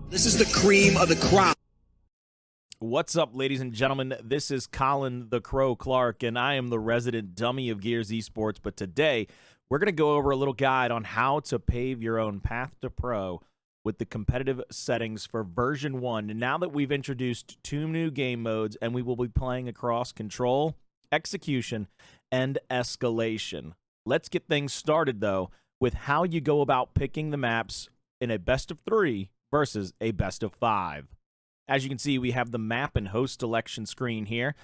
This is the cream of the crop. What's up, ladies and gentlemen? This is Colin the Crow Clark, and I am the resident dummy of Gears Esports. But today, we're going to go over a little guide on how to pave your own path to pro with the competitive settings for version 1. And now that we've introduced 2 new game modes, and we will be playing across Control, Execution, and Escalation. Let's get things started, though, with how you go about picking the maps in a best of 3 versus a best of 5. As you can see, we have the map and host selection screen here.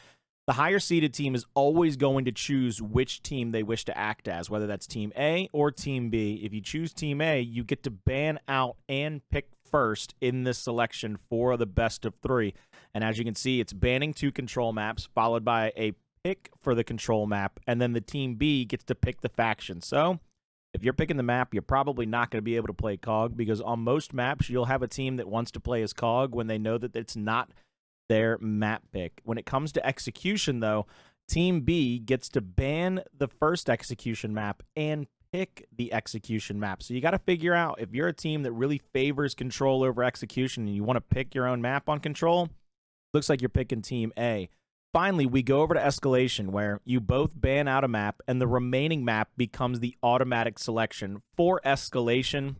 The higher seeded team is always going to choose which team they wish to act as, whether that's Team A or Team B. If you choose Team A, you get to ban out and pick first in this selection for the best of 3. And as you can see, it's banning 2 control maps, followed by a pick for the control map, and then the Team B gets to pick the faction. So if you're picking the map, you're probably not going to be able to play COG, because on most maps, you'll have a team that wants to play as COG when they know that it's not their map pick. When it comes to execution, though, Team B gets to ban the first execution map and pick the execution map. So you got to figure out, if you're a team that really favors control over execution and you want to pick your own map on control, looks like you're picking Team A. Finally, we go over to Escalation, where you both ban out a map, and the remaining map becomes the automatic selection. For Escalation,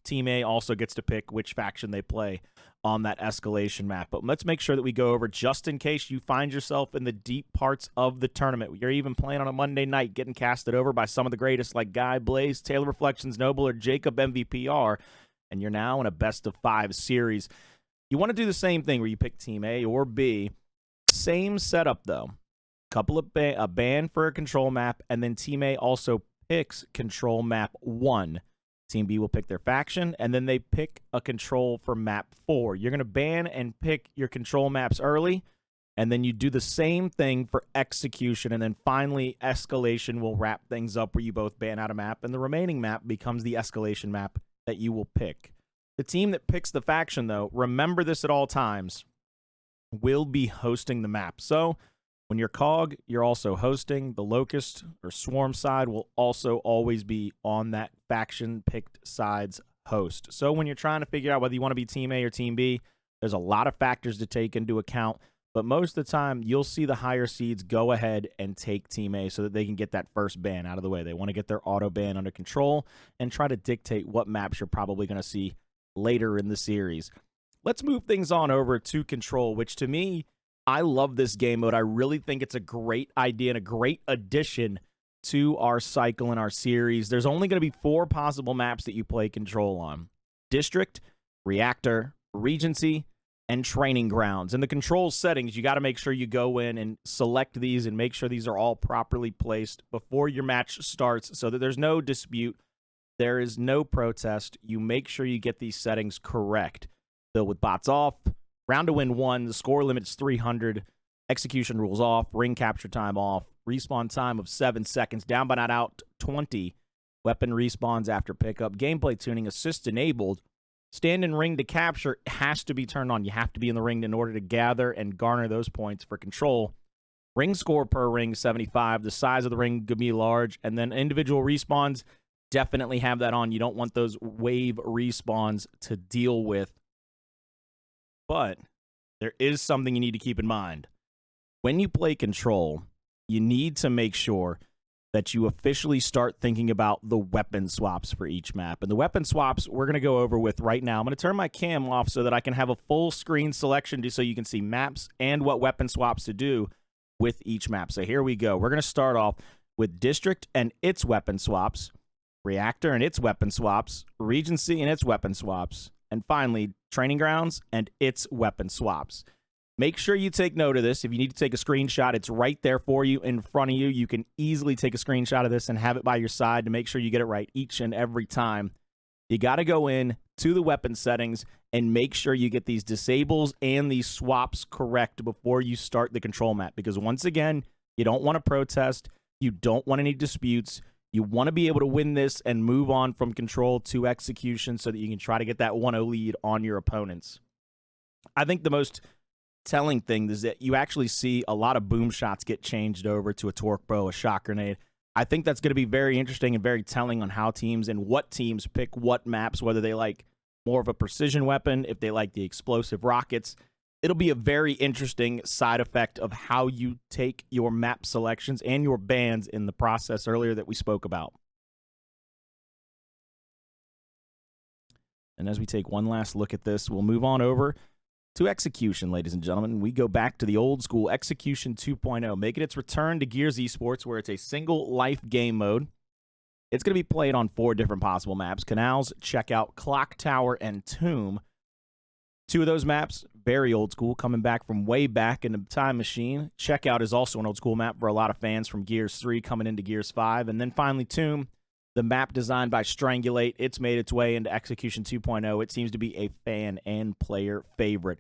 Team A also gets to pick which faction they play on that Escalation map. But let's make sure that we go over, just in case you find yourself in the deep parts of the tournament. You're even playing on a Monday night, getting casted over by some of the greatest, like Guy Blaze, Taylor Reflections Noble, or Jacob MVPR, and you're now in a best of 5 series. You want to do the same thing where you pick Team A or B. Same setup, though. Couple of a ban for a control map, and then Team A also picks control map 1. Team B will pick their faction, and then they pick a control for map 4. You're going to ban and pick your control maps early, and then you do the same thing for execution, and then finally Escalation will wrap things up where you both ban out a map, and the remaining map becomes the Escalation map that you will pick. The team that picks the faction, though, remember this at all times, will be hosting the map. So when you're COG, you're also hosting. The Locust or Swarm side will also always be on that faction picked side's host. So when you're trying to figure out whether you want to be Team A or Team B, there's a lot of factors to take into account, but most of the time you'll see the higher seeds go ahead and take Team A so that they can get that first ban out of the way. They want to get their auto ban under control and try to dictate what maps you're probably going to see later in the series. Let's move things on over to Control, which to me, I love this game mode. I really think it's a great idea and a great addition to our cycle and our series. There's only going to be 4 possible maps that you play Control on: District, Reactor, Regency, and Training Grounds. In the Control settings, you got to make sure you go in and select these and make sure these are all properly placed before your match starts so that there's no dispute. There is no protest. You make sure you get these settings correct. So with bots off, round to win 1, the score limit is 300, execution rules off, ring capture time off, respawn time of 7 seconds, down but not out 20, weapon respawns after pickup, gameplay tuning, assist enabled, stand in ring to capture has to be turned on. You have to be in the ring in order to gather and garner those points for Control. Ring score per ring 75, the size of the ring could be large, and then individual respawns, definitely have that on. You don't want those wave respawns to deal with. But there is something you need to keep in mind. When you play Control, you need to make sure that you officially start thinking about the weapon swaps for each map. And the weapon swaps we're going to go over with right now. I'm going to turn my cam off so that I can have a full screen selection so you can see maps and what weapon swaps to do with each map. So here we go. We're going to start off with District and its weapon swaps, Reactor and its weapon swaps, Regency and its weapon swaps, and finally, Training Grounds and its weapon swaps. Make sure you take note of this. If you need to take a screenshot, it's right there for you in front of you. You can easily take a screenshot of this and have it by your side to make sure you get it right each and every time. You got to go in to the weapon settings and make sure you get these disables and these swaps correct before you start the control map. Because once again, you don't want to protest. You don't want any disputes. You want to be able to win this and move on from control to execution so that you can try to get that 1-0 lead on your opponents. I think the most telling thing is that you actually see a lot of boom shots get changed over to a torque bow, a shock grenade. I think that's going to be very interesting and very telling on how teams and what teams pick what maps, whether they like more of a precision weapon, if they like the explosive rockets. It'll be a very interesting side effect of how you take your map selections and your bans in the process earlier that we spoke about. And as we take one last look at this, we'll move on over to Execution, ladies and gentlemen. We go back to the old school Execution 2.0, making its return to Gears Esports, where it's a single life game mode. It's going to be played on 4 different possible maps: Canals, Checkout, Clock Tower, and Tomb. 2 of those maps, very old school, coming back from way back in the time machine. Checkout is also an old school map for a lot of fans from Gears 3 coming into Gears 5. And then finally Tomb, the map designed by Strangulate. It's made its way into Execution 2.0. It seems to be a fan and player favorite.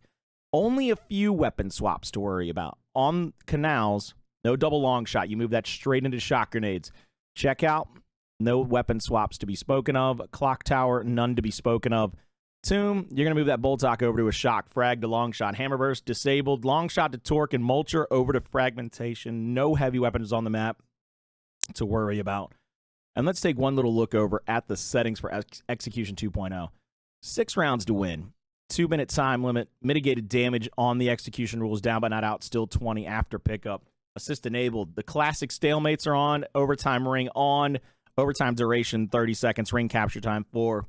Only a few weapon swaps to worry about. On Canals, no double long shot. You move that straight into shot grenades. Checkout, no weapon swaps to be spoken of. Clock Tower, none to be spoken of. Tomb, you're going to move that Boltok over to a shock. Frag to long shot. Hammer burst disabled. Long shot to torque and mulcher over to fragmentation. No heavy weapons on the map to worry about. And let's take one little look over at the settings for Execution 2.0. 6 rounds to win. 2-minute time limit. Mitigated damage on the execution rules. Down but not out. Still 20 after pickup. Assist enabled. The classic stalemates are on. Overtime ring on. Overtime duration 30 seconds. Ring capture time 4.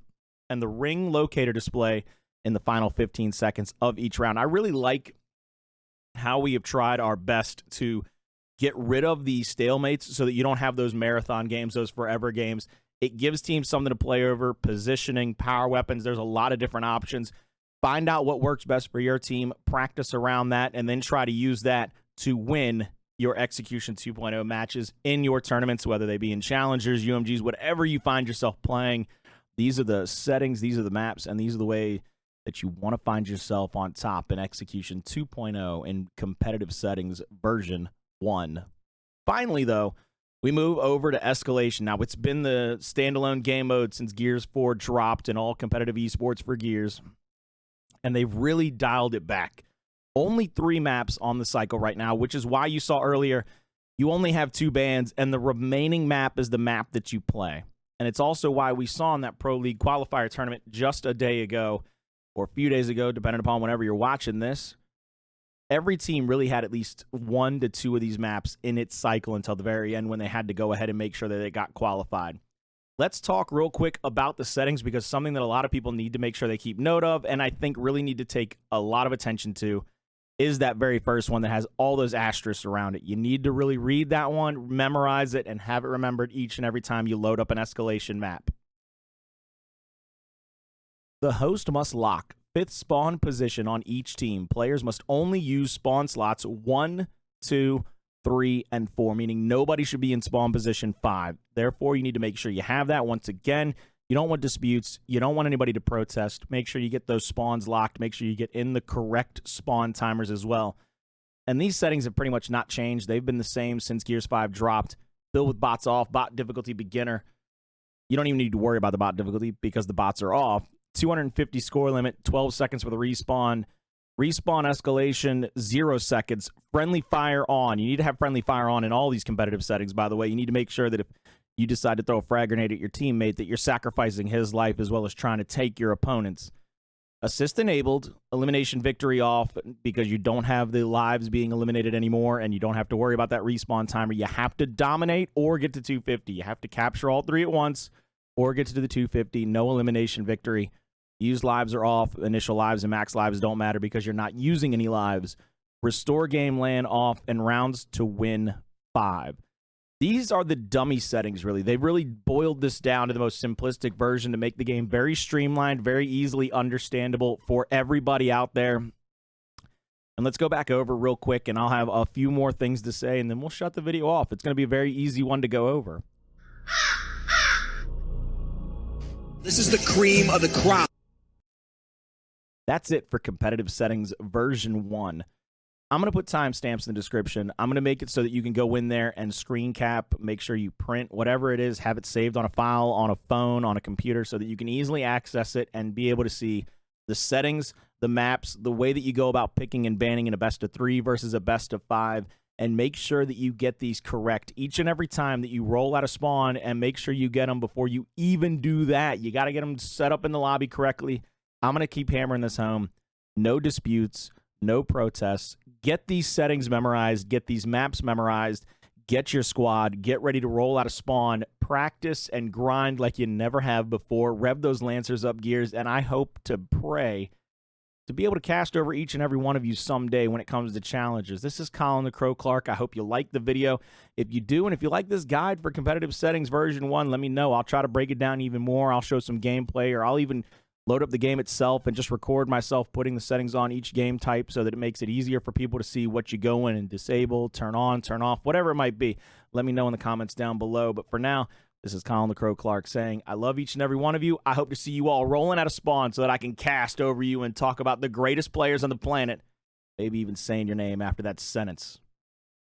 And the ring locator display in the final 15 seconds of each round. I really like how we have tried our best to get rid of the stalemates so that you don't have those marathon games, those forever games. It gives teams something to play over, positioning, power weapons. There's a lot of different options. Find out what works best for your team, practice around that, and then try to use that to win your Execution 2.0 matches in your tournaments, whether they be in Challengers, UMGs, whatever you find yourself playing. These are the settings, these are the maps, and these are the way that you want to find yourself on top in Execution 2.0 in competitive settings version 1. Finally, though, we move over to Escalation. Now, it's been the standalone game mode since Gears 4 dropped in all competitive esports for Gears, and they've really dialed it back. Only 3 maps on the cycle right now, which is why you saw earlier you only have 2 bans, and the remaining map is the map that you play. And it's also why we saw in that Pro League qualifier tournament just a day ago, or a few days ago, depending upon whenever you're watching this, every team really had at least 1 to 2 of these maps in its cycle until the very end when they had to go ahead and make sure that they got qualified. Let's talk real quick about the settings, because something that a lot of people need to make sure they keep note of, and I think really need to take a lot of attention to, is that very first one that has all those asterisks around it. You need to really read that one, memorize it, and have it remembered each and every time you load up an Escalation map. The host must lock 5th spawn position on each team. Players must only use spawn slots 1, 2, 3, and 4, meaning nobody should be in spawn position 5. Therefore, you need to make sure you have that. Once again, you don't want disputes. You don't want anybody to protest. Make sure you get those spawns locked. Make sure you get in the correct spawn timers as well. And these settings have pretty much not changed. They've been the same since Gears 5 dropped. Build with bots off, bot difficulty beginner. You don't even need to worry about the bot difficulty because the bots are off. 250 score limit, 12 seconds for the respawn. Respawn escalation, 0 seconds. Friendly fire on. You need to have friendly fire on in all these competitive settings, by the way. You need to make sure that if you decide to throw a frag grenade at your teammate, that you're sacrificing his life as well as trying to take your opponent's. Assist enabled, elimination victory off, because you don't have the lives being eliminated anymore, and you don't have to worry about that respawn timer. You have to dominate or get to 250. You have to capture all 3 at once or get to the 250. No elimination victory. Used lives are off. Initial lives and max lives don't matter because you're not using any lives. Restore game land off, and rounds to win 5. These are the dummy settings, really. They've really boiled this down to the most simplistic version to make the game very streamlined, very easily understandable for everybody out there. And let's go back over real quick, and I'll have a few more things to say, and then we'll shut the video off. It's going to be a very easy one to go over. This is the cream of the crop. That's it for competitive settings version 1. I'm going to put timestamps in the description. I'm going to make it so that you can go in there and screen cap, make sure you print whatever it is, have it saved on a file, on a phone, on a computer, so that you can easily access it and be able to see the settings, the maps, the way that you go about picking and banning in a best of 3 versus a best of 5, and make sure that you get these correct each and every time that you roll out a spawn, and make sure you get them before you even do that. You got to get them set up in the lobby correctly. I'm going to keep hammering this home. No disputes, no protests. Get these settings memorized. Get these maps memorized. Get your squad. Get ready to roll out a spawn. Practice and grind like you never have before. Rev those Lancers up, Gears, and I hope to pray to be able to cast over each and every one of you someday when it comes to challenges. This is Colin the Crow Clark. I hope you like the video. If you do, and if you like this guide for competitive settings version 1, let me know. I'll try to break it down even more. I'll show some gameplay, or I'll even load up the game itself and just record myself putting the settings on each game type so that it makes it easier for people to see what you go in and disable, turn on, turn off, whatever it might be. Let me know in the comments down below. But for now, this is Colin the Crow Clark saying, I love each and every one of you. I hope to see you all rolling out of spawn so that I can cast over you and talk about the greatest players on the planet. Maybe even saying your name after that sentence.